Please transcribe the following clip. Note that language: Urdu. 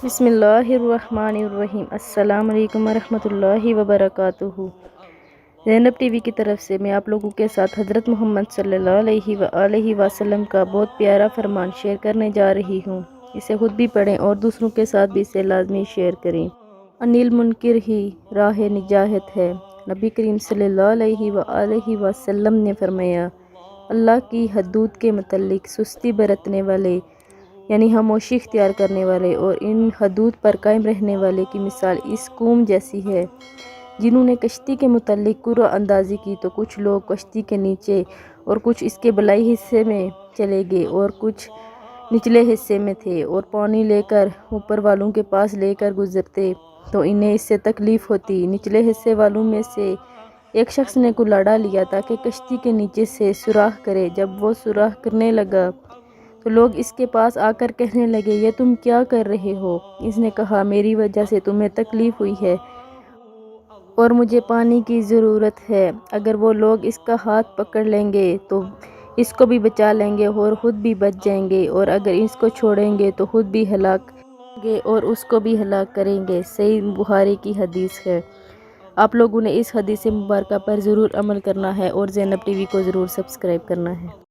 بسم اللہ الرحمن الرحیم۔ السلام علیکم ورحمۃ اللہ وبرکاتہ۔ زینب ٹی وی کی طرف سے میں آپ لوگوں کے ساتھ حضرت محمد صلی اللہ علیہ وآلہ وسلم کا بہت پیارا فرمان شیئر کرنے جا رہی ہوں۔ اسے خود بھی پڑھیں اور دوسروں کے ساتھ بھی اسے لازمی شیئر کریں۔ انیل منکر ہی راہ نجات ہے۔ نبی کریم صلی اللہ علیہ وآلہ وسلم نے فرمایا، اللہ کی حدود کے متعلق سستی برتنے والے یعنی خاموشی اختیار کرنے والے اور ان حدود پر قائم رہنے والے کی مثال اس قوم جیسی ہے جنہوں نے کشتی کے متعلق قرعہ اندازی کی تو کچھ لوگ کشتی کے نیچے اور کچھ اس کے بالائی حصے میں چلے گئے اور کچھ نچلے حصے میں تھے اور پانی لے کر اوپر والوں کے پاس لے کر گزرتے تو انہیں اس سے تکلیف ہوتی۔ نچلے حصے والوں میں سے ایک شخص نے کلاڑا لیا تاکہ کشتی کے نیچے سے سوراخ کرے۔ جب وہ سوراخ کرنے لگا تو لوگ اس کے پاس آ کر کہنے لگے، یہ تم کیا کر رہے ہو؟ اس نے کہا، میری وجہ سے تمہیں تکلیف ہوئی ہے اور مجھے پانی کی ضرورت ہے۔ اگر وہ لوگ اس کا ہاتھ پکڑ لیں گے تو اس کو بھی بچا لیں گے اور خود بھی بچ جائیں گے، اور اگر اس کو چھوڑیں گے تو خود بھی ہلاک ہوں گے اور اس کو بھی ہلاک کریں گے۔ صحیح بخاری کی حدیث ہے۔ آپ لوگوں نے اس حدیث مبارکہ پر ضرور عمل کرنا ہے اور زینب ٹی وی کو ضرور سبسکرائب کرنا ہے۔